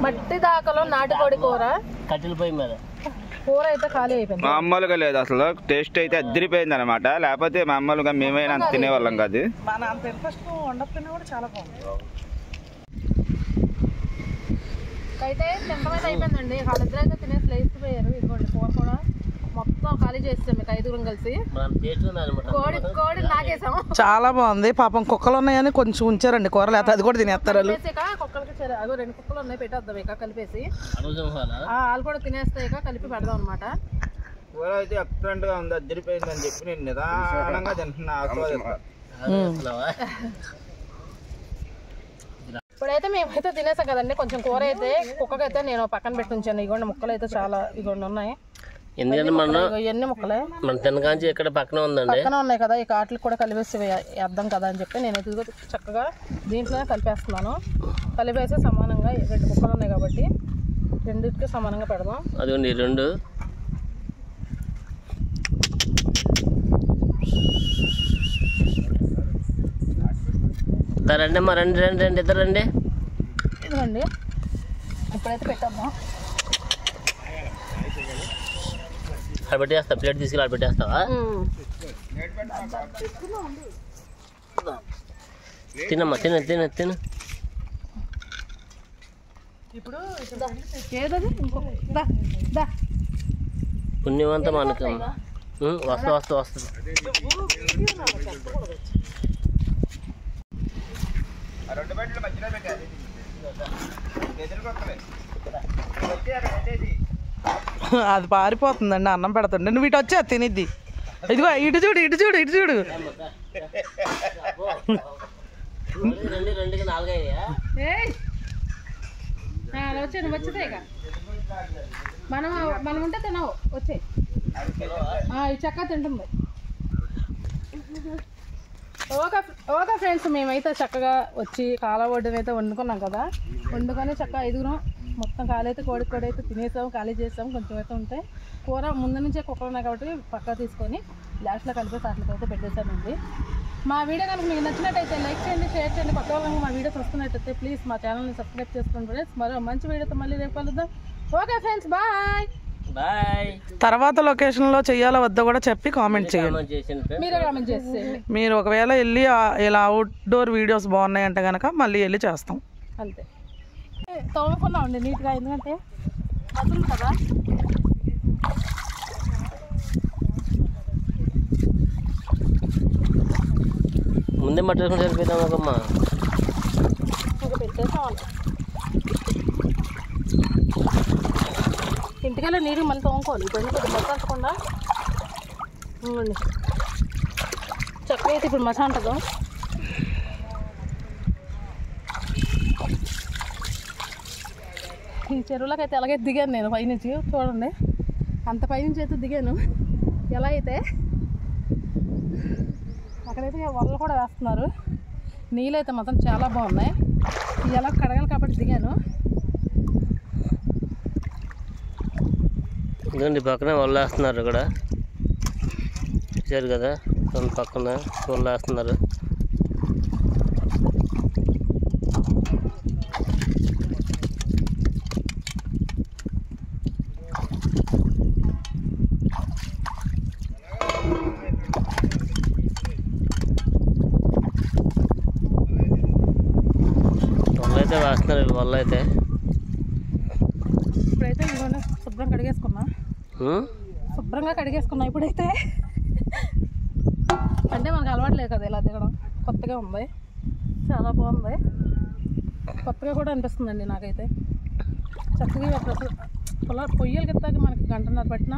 మట్టి దాకలో నాటుకోడి కూర, కట్టెల పొయ్యి మీద కూర అయితే ఖాళీ అయిపోయింది. మామూలుగా లేదు అసలు, టేస్ట్ అయితే అద్దరిపోయింది అనమాట. లేకపోతే మామూలుగా మేమైనా అంత తినేవాళ్ళం కాదు. మన అంత ఇంట్రెస్ట్ వండకపోయినా కూడా చాలా బాగుంది. అయితే తింటమైతే అయిపోయిందండి, వాళ్ళిద్దరు అయితే తినేసి లేచిపోయారు. ఇదిగోండి కూర కూడా మొత్తం ఖాళీ చేస్తాం మీకు 5గురం కలిసి. కోడి నాకేసాము, చాలా బాగుంది. పాపం కుక్కలు ఉన్నాయని కొంచెం ఉంచారండి కూర, లేకపోతే అది కూడా తినేస్తారు. కుక్కలకి అవి 2 కుక్కలు ఉన్నాయి, పెట్టేద్దాం ఇక కలిపేసి. వాళ్ళు కూడా తినేస్తాయి, ఇక కలిపి పెడదాం అనమాట. కూర అయితే ఎక్సలెంట్ గా ఉంది, అద్దరిపోయింది అని చెప్పి నేను నిదానంగా తింటున్నా. ఇప్పుడైతే మేమైతే తినేసాం కదండి. కొంచెం కూర అయితే కుక్కకైతే నేను పక్కన పెట్టి ఉంచాను. ఇగోండి ముక్కలు అయితే చాలా ఇగోండి ఉన్నాయి, ఎందుకంటే మనం ఎన్ని ముక్కలే మన తినకాంచి ఇక్కడ పక్కన ఉందండి, పక్కన ఉన్నాయి కదా. ఈ కాట్లకి కూడా కలిపేసి వేద్దాం కదా అని చెప్పి నేనైతే ఇదిగో చక్కగా దీంట్లోనే కలిపేస్తున్నాను. కలిపేసి సమానంగా 2 ముక్కలు ఉన్నాయి కాబట్టి 2కి సమానంగా పెడదాం. అదిగోండి 2 రండి అమ్మా, రండి రండి రండి, ఇద్దరు రండి. ఇదిగోండి ఇప్పుడైతే పెట్టేద్దాం. అక్కడ పెట్టేస్తా, ప్లేట్ తీసుకెళ్ళి అక్కడ పెట్టేస్తావా? తినమ్మా, తిన తిన తిన. ఇప్పుడు ఏదది పుణ్యమంతా మనకు వస్తుంది. అది పారిపోతుందండి, అన్నం పెడుతుండే. నువ్వు ఇటు వచ్చా తినిద్ది. ఇదిగో ఇటు చూడు, ఇటు చూడు, ఇటు చూడు. వచ్చాను వచ్చితే ఇక మనం ఉంటే తినవు, వచ్చే ఈ చక్క తింటుంది. ఓకే ఫ్రెండ్స్, మేమైతే చక్కగా వచ్చి కాలవడ్డని అయితే వండుకున్నాం కదా. వండుకొని చక్కగా 5గురం మొత్తం ఖాళీ అయితే కోడి అయితే తినేసాము, ఖాళీ చేసాము. కొంచెం అయితే ఉంటే కూర ముందు నుంచే కుక్కలు ఉన్నాయి కాబట్టి పక్కా తీసుకొని లాస్ట్లో కలిపేసి అట్లకైతే పెట్టేశానండి. మా వీడియో కనుక మీకు నచ్చినట్టయితే లైక్ చేయండి, షేర్ చేయండి. కొత్త వాళ్ళకి మా వీడియోస్ వస్తున్నట్టయితే ప్లీజ్ మా ఛానల్ని సబ్స్క్రైబ్ చేసుకోండి ఫ్రెండ్స్. మరో మంచి వీడియోతో మళ్ళీ రేపు కలుద్దాం. Okay friends, bye bye. తర్వాత లొకేషన్లో చెయ్యాలో వద్దో కూడా చెప్పి కామెంట్ చేయండి. మీరే కామెంట్ చేసేయండి. మీరు ఒకవేళ వెళ్ళి ఇలా అవుట్డోర్ వీడియోస్ బాగున్నాయంటే కనుక మళ్ళీ వెళ్ళి చేస్తాం. అంతే, తోముకున్నా ఉండి నీట్గా, ఎందుకంటే వస్తుంది కదా. ముందే మట్టేసుకుని సరిపోతాం ఒకమ్మా. ఇంకా పెట్టేసాం. ఇంటికెళ్ళి నీరు మళ్ళీ తోముకోవాలి. ఇప్పుడు కొద్దిగా మసాలకుండా ఉండండి. చక్కగా అయితే ఇప్పుడు మసా ఉంటుందో. ఈ చెరువులోకి అయితే ఎలాగైతే దిగాను నేను పైనుంచి, చూడండి అంత పైనుంచి అయితే దిగాను. ఎలా అయితే అక్కడైతే వలలు కూడా వేస్తున్నారు. నీళ్ళు అయితే మాత్రం చాలా బాగున్నాయి. ఎలా కడగాలి కాబట్టి దిగాను. ఇదండి పక్కనే వాళ్ళు వేస్తున్నారు, ఇక్కడ చూసారు కదా, పక్కన వాళ్ళు వేస్తున్నారు. వాళ్ళైతే వేస్తున్నారు, వాళ్ళు అయితే ఇప్పుడైతే ఇంకొన్ని శుభ్రం కడిగేసుకున్నా, శుభ్రంగా కడిగేసుకున్నా. ఇప్పుడైతే అంటే మనకు అలవాట్లేదు కదా ఇలా దిగడం, కొత్తగా ఉంది, చాలా బాగుంది, కొత్తగా కూడా అనిపిస్తుందండి నాకైతే. చక్కగా అప్పుడు పొయ్యలు గిత్తాకి మనకి గంటన్నర పట్టిన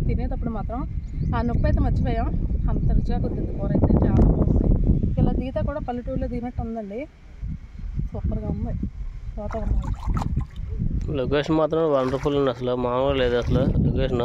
తినేటప్పుడు మాత్రం ఆ నొప్పి అయితే మర్చిపోయాం. అంత రుచిగా కుదిరింది కూర అయితే, చాలా బాగుంది. ఇలా దిగితే కూడా పల్లెటూరులో దిగినట్టు ఉందండి, సూపర్గా ఉంది వాతావరణం. లొకేషన్ మాత్రం వండర్ఫుల్ ఉంది, అసలు మామూలు లేదు అసలు లొకేషన్.